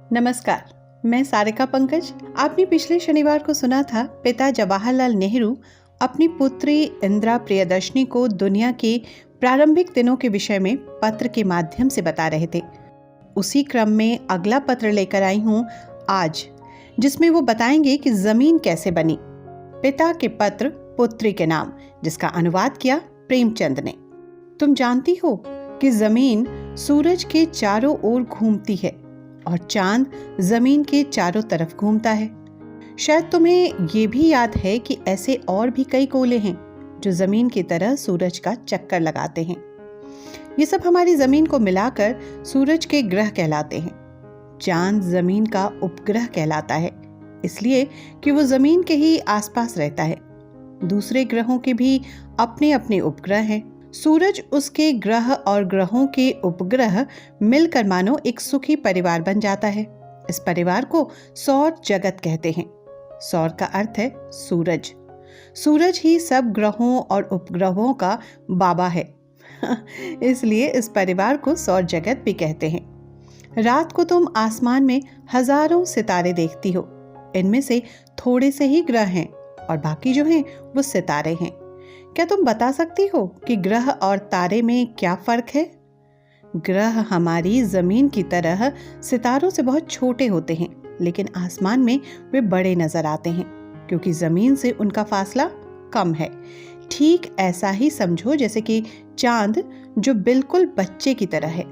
नमस्कार, मैं सारिका पंकज। आपने पिछले शनिवार को सुना था पिता जवाहरलाल नेहरू अपनी पुत्री इंदिरा प्रियदर्शनी को दुनिया के प्रारंभिक दिनों के विषय में पत्र के माध्यम से बता रहे थे। उसी क्रम में अगला पत्र लेकर आई हूँ आज, जिसमें वो बताएंगे कि जमीन कैसे बनी। पिता के पत्र पुत्री के नाम, जिसका अनुवाद किया प्रेमचंद ने। तुम जानती हो कि जमीन सूरज के चारों ओर घूमती है और चांद जमीन के चारों तरफ घूमता है। शायद तुम्हें ये भी याद है कि ऐसे और भी कई गोले हैं जो जमीन की तरह सूरज का चक्कर लगाते हैं। ये सब हमारी जमीन को मिलाकर सूरज के ग्रह कहलाते हैं। चांद जमीन का उपग्रह कहलाता है, इसलिए कि वो जमीन के ही आसपास रहता है। दूसरे ग्रहों के भी अपने अपने उपग्रह हैं। सूरज, उसके ग्रह और ग्रहों के उपग्रह मिलकर मानो एक सुखी परिवार बन जाता है। इस परिवार को सौर जगत कहते हैं। सौर का अर्थ है सूरज। सूरज ही सब ग्रहों और उपग्रहों का बाबा है। इसलिए इस परिवार को सौर जगत भी कहते हैं। रात को तुम आसमान में हजारों सितारे देखती हो। इनमें से थोड़े से ही ग्रह हैं और बाकी जो हैं वो सितारे हैं। क्या तुम बता सकती हो कि ग्रह और तारे में क्या फर्क है? ग्रह हमारी जमीन की तरह सितारों से बहुत छोटे होते हैं, लेकिन आसमान में वे बड़े नजर आते हैं क्योंकि जमीन से उनका फासला कम है। ठीक ऐसा ही समझो जैसे कि चांद, जो बिल्कुल बच्चे की तरह है,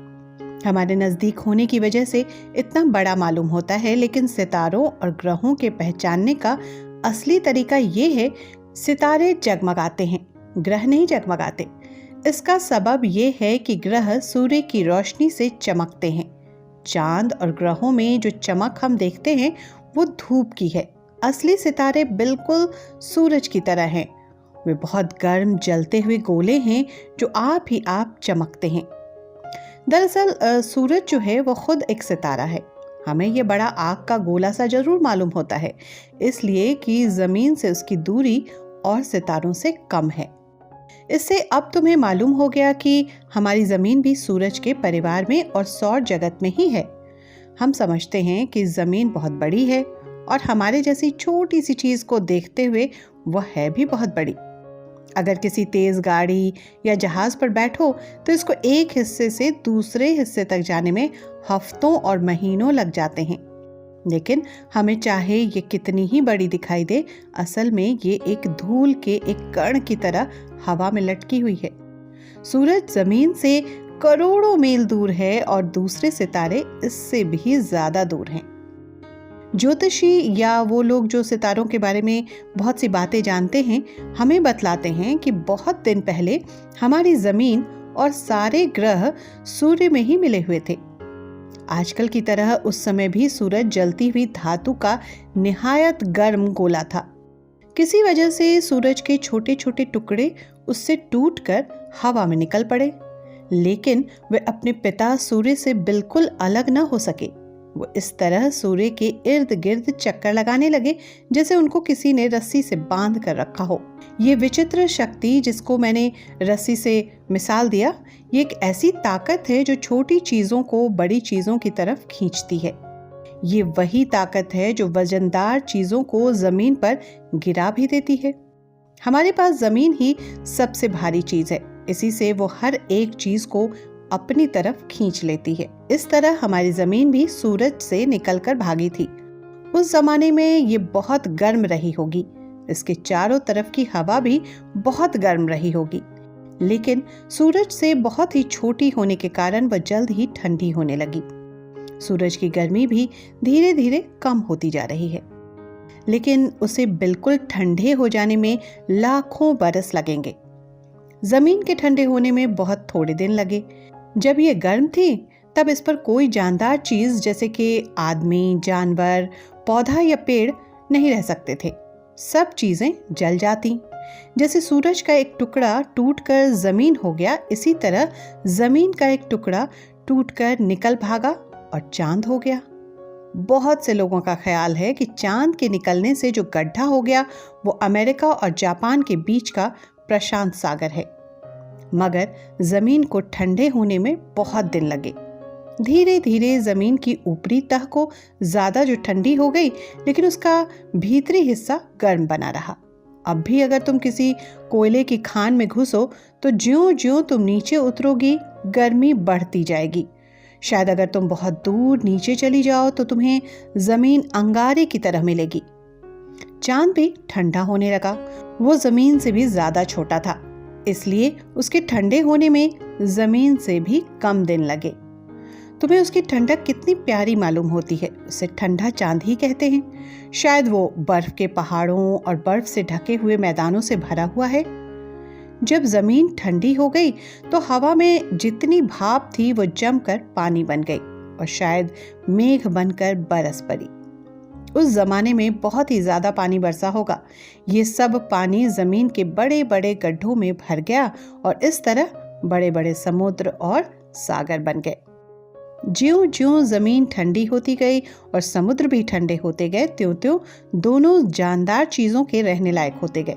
हमारे नजदीक होने की वजह से इतना बड़ा मालूम होता है, लेकिन सितारों और ग्रहों के पहचानने का असली तरीका ये है, सितारे जगमगाते हैं, ग्रह नहीं जगमगाते। इसका सबब यह है कि ग्रह सूर्य की रोशनी से चमकते हैं। चांद और ग्रहों में जो चमक हम देखते हैं वो धूप की है। असली सितारे बिल्कुल सूरज की तरह हैं। वे बहुत गर्म जलते हुए गोले हैं जो आप ही आप चमकते हैं। दरअसल सूरज जो है वो खुद एक सितारा है। हमें ये बड़ा आग का गोला सा जरूर मालूम होता है, इसलिए कि जमीन से उसकी दूरी और सितारों से कम है। इससे अब तुम्हें मालूम हो गया कि हमारी जमीन भी सूरज के परिवार में और सौर जगत में ही है। हम समझते हैं कि जमीन बहुत बड़ी है और हमारे जैसी छोटी सी चीज को देखते हुए वह है भी बहुत बड़ी। अगर किसी तेज गाड़ी या जहाज पर बैठो तो इसको एक हिस्से से दूसरे हिस्से तक जाने में हफ्तों और महीनों लग जाते हैं, लेकिन हमें चाहे ये कितनी ही बड़ी दिखाई दे, असल में ये एक धूल के एक कण की तरह हवा में लटकी हुई है। सूरज जमीन से करोड़ों मील दूर है और दूसरे सितारे इससे भी ज्यादा दूर हैं। ज्योतिषी या वो लोग जो सितारों के बारे में बहुत सी बातें जानते हैं, हमें बतलाते हैं कि बहुत दिन पहले हमारी जमीन और सारे ग्रह सूर्य में ही मिले हुए थे। आजकल की तरह उस समय भी सूरज जलती हुई धातु का निहायत गर्म गोला था। किसी वजह से सूरज के छोटे छोटे टुकड़े उससे टूटकर हवा में निकल पड़े, लेकिन वे अपने पिता सूर्य से बिल्कुल अलग न हो सके। वो इस तरह सूर्य के इर्द गिर्द चक्कर लगाने लगे जैसे उनको किसी ने रस्सी से बांध कर रखा हो। ये विचित्र शक्ति, जिसको मैंने रस्सी से मिसाल दिया, ये एक ऐसी ताकत है जो छोटी चीजों को बड़ी चीजों की तरफ खींचती है। ये वही ताकत है जो वजनदार चीजों को जमीन पर गिरा भी देती है। हमारे पास जमीन ही सबसे भारी चीज है, इसी से वो हर एक चीज को अपनी तरफ खींच लेती है। इस तरह हमारी जमीन भी सूरज से निकलकर भागी थी। उस जमाने में ये बहुत गर्म रही होगी, इसके चारों तरफ की हवा भी बहुत गर्म रही होगी, लेकिन सूरज से बहुत ही छोटी होने के कारण वह जल्द ही ठंडी होने लगी। सूरज की गर्मी भी धीरे धीरे कम होती जा रही है, लेकिन उसे बिल्कुल ठंडे हो जाने में लाखों बरस लगेंगे। जमीन के ठंडे होने में बहुत थोड़े दिन लगे। जब ये गर्म थी तब इस पर कोई जानदार चीज जैसे कि आदमी, जानवर, पौधा या पेड़ नहीं रह सकते थे। सब चीजें जल जाती। जैसे सूरज का एक टुकड़ा टूटकर जमीन हो गया, इसी तरह जमीन का एक टुकड़ा टूटकर निकल भागा और चांद हो गया। बहुत से लोगों का ख्याल है कि चांद के निकलने से जो गड्ढा हो गया वो अमेरिका और जापान के बीच का प्रशांत सागर है, मगर जमीन को ठंडे होने में बहुत दिन लगे। धीरे धीरे जमीन की ऊपरी तह को ज्यादा जो ठंडी हो गई, लेकिन उसका भीतरी हिस्सा गर्म बना रहा। अब भी अगर तुम किसी कोयले की खान में घुसो तो ज्यों-ज्यों तुम नीचे उतरोगी गर्मी बढ़ती जाएगी। शायद अगर तुम बहुत दूर नीचे चली जाओ तो तुम्हें जमीन अंगारे की तरह मिलेगी। चांद भी ठंडा होने लगा। वो जमीन से भी ज्यादा छोटा था, इसलिए उसके ठंडे होने में जमीन से भी कम दिन लगे। तुम्हें उसकी ठंडक कितनी प्यारी मालूम होती है। उसे ठंडा चांद ही कहते हैं। शायद वो बर्फ के पहाड़ों और बर्फ से ढके हुए मैदानों से भरा हुआ है। जब जमीन ठंडी हो गई तो हवा में जितनी भाप थी वो जमकर पानी बन गई और शायद मेघ बनकर बरस पड़ी। उस जमाने में बहुत ही ज्यादा पानी बरसा होगा। ये सब पानी जमीन के बड़े बड़े गड्ढों में भर गया और इस तरह बड़े बड़े समुद्र और सागर बन गए। ज्यों ज्यों जमीन ठंडी होती गई और समुद्र भी ठंडे होते गए, त्यों-त्यों दोनों जानदार चीजों के रहने लायक होते गए।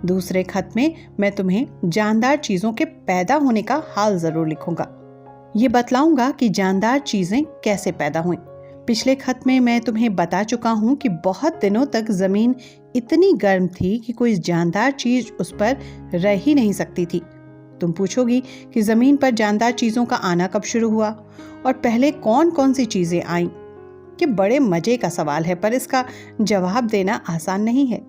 दूसरे खत में मैं तुम्हें जानदार चीजों के पैदा होने का हाल जरूर लिखूंगा। ये बतलाऊंगा कि जानदार चीजें कैसे पैदा हुई। पिछले खत में मैं तुम्हें बता चुका हूं कि बहुत दिनों तक जमीन इतनी गर्म थी कि कोई जानदार चीज उस पर रह ही नहीं सकती थी। तुम पूछोगी कि जमीन पर जानदार चीजों का आना कब शुरू हुआ और पहले कौन कौन सी चीजें आईं। ये बड़े मजे का सवाल है, पर इसका जवाब देना आसान नहीं है।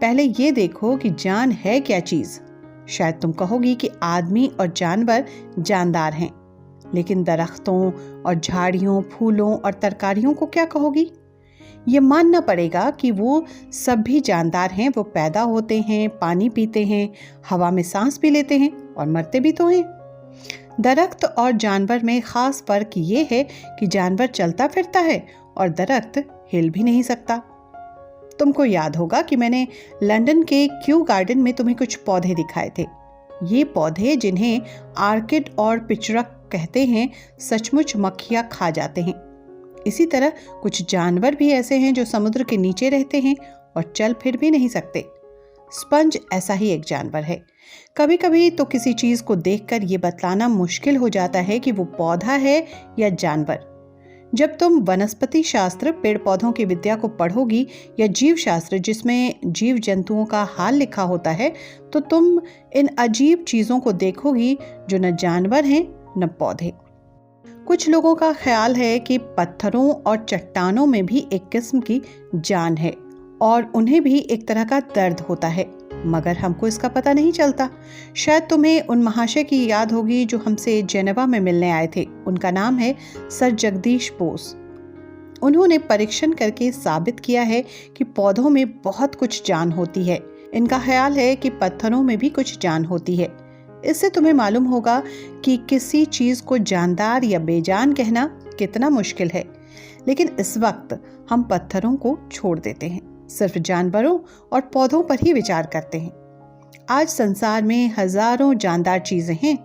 पहले ये देखो कि जान है क्या चीज। शायद तुम कहोगी कि आदमी और जानवर जानदार हैं, लेकिन दरख्तों और झाड़ियों, फूलों और तरकारियों को क्या कहोगी? ये मानना पड़ेगा कि वो सब भी जानदार हैं। वो पैदा होते हैं, पानी पीते हैं, हवा में सांस भी लेते हैं और मरते भी तो हैं। दरख्त और जानवर में खास फर्क ये है कि जानवर चलता फिरता है और दरख्त हिल भी नहीं सकता। तुमको याद होगा कि मैंने लंदन के क्यू गार्डन में तुम्हें कुछ पौधे दिखाए थे। ये पौधे, जिन्हें आर्किड और पिचरक कहते हैं, सचमुच मक्खियां खा जाते हैं। इसी तरह कुछ जानवर भी ऐसे हैं जो समुद्र के नीचे रहते हैं और चल फिर भी नहीं सकते। स्पंज ऐसा ही एक जानवर है। कभी कभी तो किसी चीज को देखकर ये बतलाना मुश्किल हो जाता है कि वो पौधा है या जानवर। जब तुम वनस्पति शास्त्र, पेड़ पौधों की विद्या को पढ़ोगी या जीव शास्त्र, जिसमें जीव जंतुओं का हाल लिखा होता है, तो तुम इन अजीब चीजों को देखोगी जो न जानवर हैं न पौधे। कुछ लोगों का ख्याल है कि पत्थरों और चट्टानों में भी एक किस्म की जान है और उन्हें भी एक तरह का दर्द होता है, मगर हमको इसका पता नहीं चलता। शायद तुम्हें उन महाशय की याद होगी जो हमसे जेनेवा में मिलने आए थे। उनका नाम है सर जगदीश बोस। उन्होंने परीक्षण करके साबित किया है कि पौधों में बहुत कुछ जान होती है। इनका ख्याल है कि पत्थरों में भी कुछ जान होती है। इससे तुम्हें मालूम होगा कि किसी चीज को जानदार या बेजान कहना कितना मुश्किल है। लेकिन इस वक्त हम पत्थरों को छोड़ देते हैं, सिर्फ जानवरों और पौधों पर ही विचार करते हैं। आज संसार में हजारों जानदार चीजें हैं।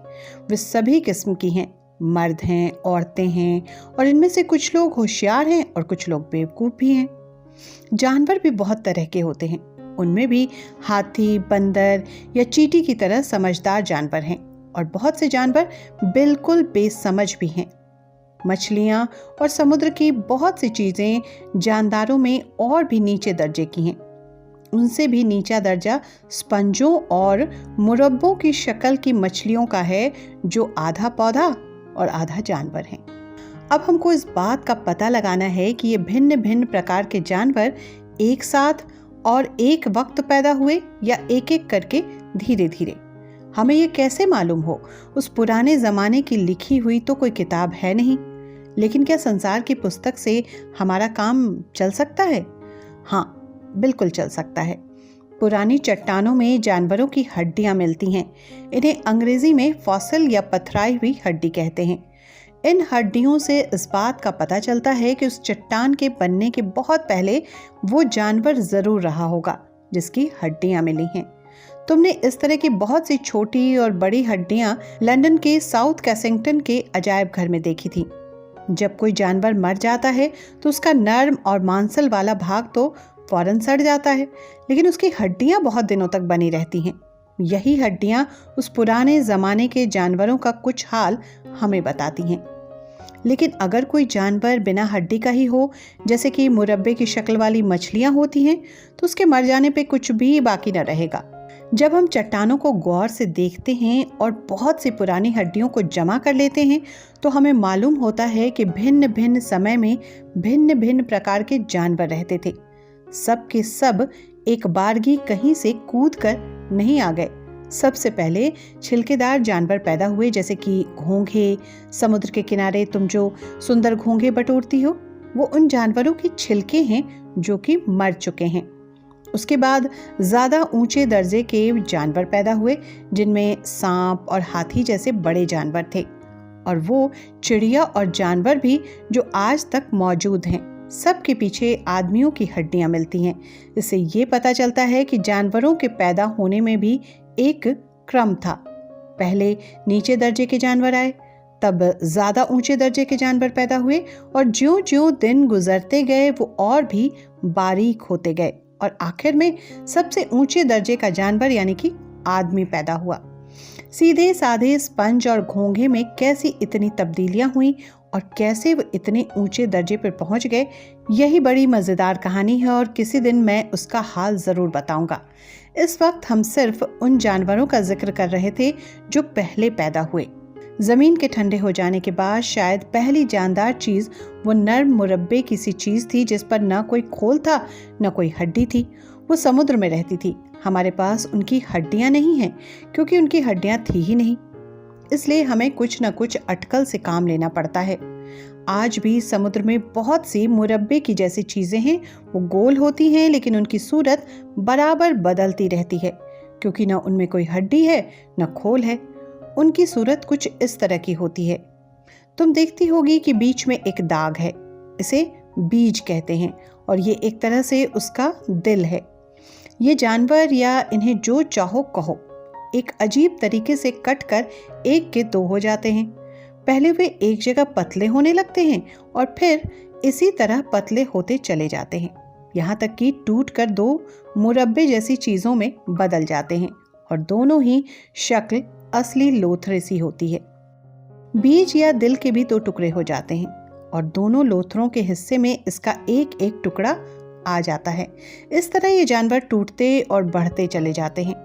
वे सभी किस्म की हैं। मर्द हैं, औरतें हैं और इनमें से कुछ लोग होशियार हैं और कुछ लोग बेवकूफ भी हैं। जानवर भी बहुत तरह के होते हैं। उनमें भी हाथी, बंदर या चींटी की तरह समझदार जानवर हैं और बहुत से जानवर बिल्कुल बेसमझ भी हैं। मछलियां और समुद्र की बहुत सी चीजें जानदारों में और भी नीचे दर्जे की हैं। उनसे भी नीचा दर्जा स्पंजों और मुरब्बों की शक्ल की मछलियों का है, जो आधा पौधा और आधा जानवर हैं। अब हमको इस बात का पता लगाना है कि ये भिन्न भिन्न प्रकार के जानवर एक साथ और एक वक्त पैदा हुए या एक एक करके धीरे धीरे। हमें ये कैसे मालूम हो? उस पुराने जमाने की लिखी हुई तो कोई किताब है नहीं, लेकिन क्या संसार की पुस्तक से हमारा काम चल सकता है? हाँ, बिल्कुल चल सकता है। पुरानी चट्टानों में जानवरों की हड्डियां मिलती हैं। इन्हें अंग्रेजी में फॉसिल या पथराई हुई हड्डी कहते हैं। इन हड्डियों से इस बात का पता चलता है कि उस चट्टान के बनने के बहुत पहले वो जानवर जरूर रहा होगा जिसकी हड्डियां मिली हैं। तुमने इस तरह की बहुत सी छोटी और बड़ी हड्डियां लंदन के साउथ कैसिंगटन के अजायब घर में देखी थी। जब कोई जानवर मर जाता है तो उसका नर्म और मांसल वाला भाग तो फौरन सड़ जाता है, लेकिन उसकी हड्डियां बहुत दिनों तक बनी रहती हैं। यही हड्डियां उस पुराने जमाने के जानवरों का कुछ हाल हमें बताती हैं। लेकिन अगर कोई जानवर बिना हड्डी का ही हो, जैसे कि मुरब्बे की शक्ल वाली मछलियां होती हैं, तो उसके मर जाने पे कुछ भी बाकी न रहेगा। जब हम चट्टानों को गौर से देखते हैं और बहुत सी पुरानी हड्डियों को जमा कर लेते हैं, तो हमें मालूम होता है कि भिन्न भिन्न समय में भिन्न भिन्न प्रकार के जानवर रहते थे। सब के सब एक बारगी कहीं से कूद कर नहीं आ गए। सबसे पहले छिलकेदार जानवर पैदा हुए, जैसे कि घोंघे। समुद्र के किनारे तुम जो सुंदर घोंघे बटोरती हो, वो उन जानवरों की छिलके हैं जो कि मर चुके हैं। उसके बाद ज्यादा ऊंचे दर्जे के जानवर पैदा हुए, जिनमें सांप और हाथी जैसे बड़े जानवर थे, और वो चिड़िया और जानवर भी जो आज तक मौजूद हैं। सबके पीछे आदमियों की हड्डियां मिलती हैं। इससे ये पता चलता है कि जानवरों के पैदा होने में भी एक क्रम था। पहले नीचे दर्जे के जानवर आए, तब ज्यादा ऊंचे दर्जे के जानवर पैदा हुए, और ज्यों-ज्यों दिन गुजरते गए वो और भी बारीक होते गए, और आखिर में सबसे ऊंचे दर्जे का जानवर यानी कि आदमी पैदा हुआ। सीधे साधे स्पंज और घोंघे में कैसी इतनी तब्दीलियां हुई और कैसे वो इतने ऊंचे दर्जे पर पहुंच गए, यही बड़ी मजेदार कहानी है, और किसी दिन मैं उसका हाल जरूर बताऊंगा। इस वक्त हम सिर्फ उन जानवरों का जिक्र कर रहे थे जो पहले पैदा हुए। जमीन के ठंडे हो जाने के बाद शायद पहली जानदार चीज वो नर्म मुरब्बे की सी चीज थी, जिस पर न कोई खोल था न कोई हड्डी थी। वो समुद्र में रहती थी। हमारे पास उनकी हड्डियां नहीं हैं, क्योंकि उनकी हड्डियां थी ही नहीं। इसलिए हमें कुछ न कुछ अटकल से काम लेना पड़ता है। आज भी समुद्र में बहुत सी मुरब्बे की जैसी चीजें हैं। वो गोल होती हैं, लेकिन उनकी सूरत बराबर बदलती रहती है, क्योंकि न उनमें कोई हड्डी है न खोल है। उनकी सूरत कुछ इस तरह की होती है। तुम देखती होगी कि बीच में एक दाग है, इसे बीज कहते हैं, और ये एक तरह से उसका दिल है। ये जानवर, या इन्हें जो चाहो कहो, एक अजीब तरीके से कट कर एक के दो हो जाते हैं। पहले वे एक जगह पतले होने लगते हैं और फिर इसी तरह पतले होते चले जाते हैं, यहाँ तक कि टूट कर दो मुरब्बे जैसी चीजों में बदल जाते हैं, और दोनों ही शक्ल असली लोथरे सी होती है। बीज या दिल के भी दो टुकड़े हो जाते हैं, और दोनों लोथरों के हिस्से में इसका एक एक टुकड़ा आ जाता है। इस तरह ये जानवर टूटते और बढ़ते चले जाते हैं।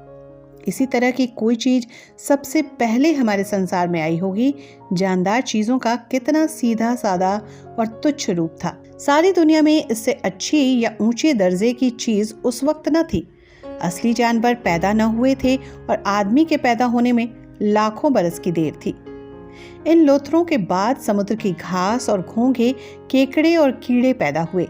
इसी तरह की कोई चीज सबसे पहले हमारे संसार में आई होगी। जानदार चीजों का कितना सीधा साधा और तुच्छ रूप था। सारी दुनिया में इससे अच्छी या ऊंचे दर्जे की चीज उस वक्त न थी। असली जानवर पैदा न हुए थे, और आदमी के पैदा होने में लाखों बरस की देर थी। इन लोथरों के बाद समुद्र की घास और घोंघे, केकड़े और कीड़े पैदा हुए।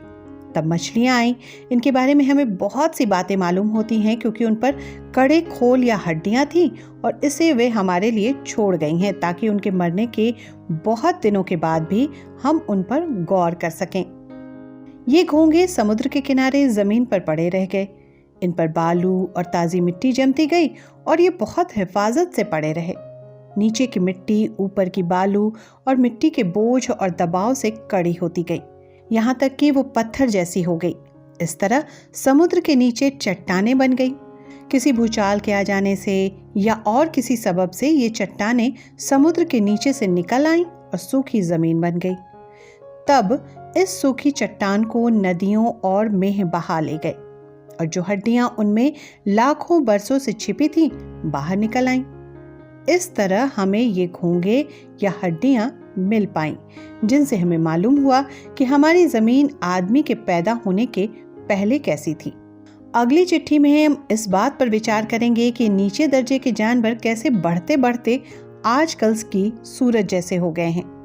तब मछलियां आईं। इनके बारे में हमें बहुत सी बातें मालूम होती हैं, क्योंकि उन पर कड़े खोल या हड्डियां थीं, और इसे वे हमारे लिए छोड़ गई हैं, ताकि उनके मरने के बहुत दिनों के बाद भी हम उन पर गौर कर सकें। ये घोंघे समुद्र के किनारे जमीन पर पड़े रह गए। इन पर बालू और ताज़ी मिट्टी जमती गई, और ये बहुत हिफाजत से पड़े रहे। नीचे की मिट्टी ऊपर की बालू और मिट्टी के बोझ और दबाव से कड़ी होती गई, यहाँ तक कि वो पत्थर जैसी हो गई। इस तरह समुद्र के नीचे चट्टानें बन गई। किसी भूचाल के आ जाने से या और किसी सबब से ये चट्टानें समुद्र के नीचे से निकल आईं और सूखी जमीन बन गई। तब इस सूखी चट्टान को नदियों और मेह बहा ले गए, और जो हड्डियां उनमें लाखों बरसों से छिपी थीं, बाहर निकल आईं। इस तरह हमें ये घोंघे या हड्डियां मिल पाईं, जिनसे हमें मालूम हुआ कि हमारी जमीन आदमी के पैदा होने के पहले कैसी थी। अगली चिट्ठी में हम इस बात पर विचार करेंगे कि नीचे दर्जे के जानवर कैसे बढ़ते बढ़ते आजकल की सूरज जैसे हो गए हैं।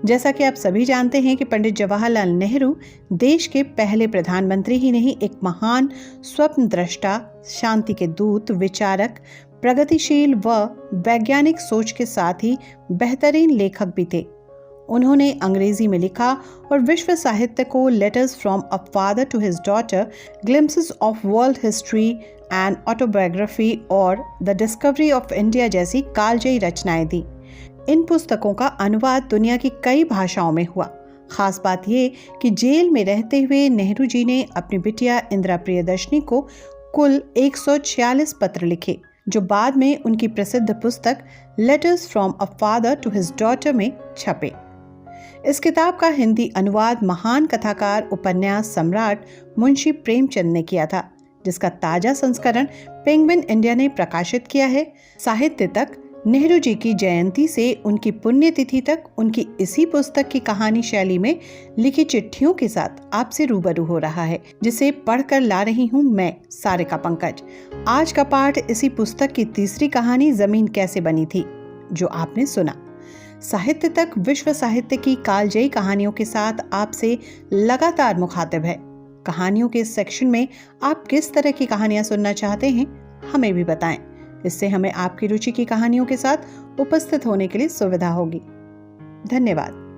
जैसा कि आप सभी जानते हैं कि पंडित जवाहरलाल नेहरू देश के पहले प्रधानमंत्री ही नहीं, एक महान स्वप्न दृष्टा, शांति के दूत, विचारक, प्रगतिशील व वैज्ञानिक सोच के साथ ही बेहतरीन लेखक भी थे। उन्होंने अंग्रेजी में लिखा और विश्व साहित्य को letters from a father to his daughter, glimpses of world history and autobiography और द डिस्कवरी ऑफ इंडिया जैसी कालजयी रचनाएं दी। इन पुस्तकों का अनुवाद दुनिया की कई भाषाओं में हुआ। खास बात ये कि जेल में रहते हुए नेहरू जी ने अपनी बिटिया इंदिरा प्रियदर्शनी को कुल 146 पत्र लिखे, जो बाद में उनकी प्रसिद्ध पुस्तक letters from a father to his daughter में छपे। इस किताब का हिंदी अनुवाद महान कथाकार उपन्यास सम्राट मुंशी प्रेमचंद ने किया था, जिसका ताजा संस्करण पेंगुइन इंडिया ने प्रकाशित किया है। साहित्य तक नेहरू जी की जयंती से उनकी पुण्यतिथि तक उनकी इसी पुस्तक की कहानी शैली में लिखी चिट्ठियों के साथ आपसे रूबरू हो रहा है, जिसे पढ़कर ला रही हूँ मैं, सारिका पंकज। आज का पाठ इसी पुस्तक की तीसरी कहानी जमीन कैसे बनी थी, जो आपने सुना। साहित्य तक विश्व साहित्य की कालजयी कहानियों के साथ आपसे लगातार मुखातिब है। कहानियों के इस सेक्शन में आप किस तरह की कहानियां सुनना चाहते हैं, हमें भी बताएं। इससे हमें आपकी रुचि की कहानियों के साथ उपस्थित होने के लिए सुविधा होगी। धन्यवाद।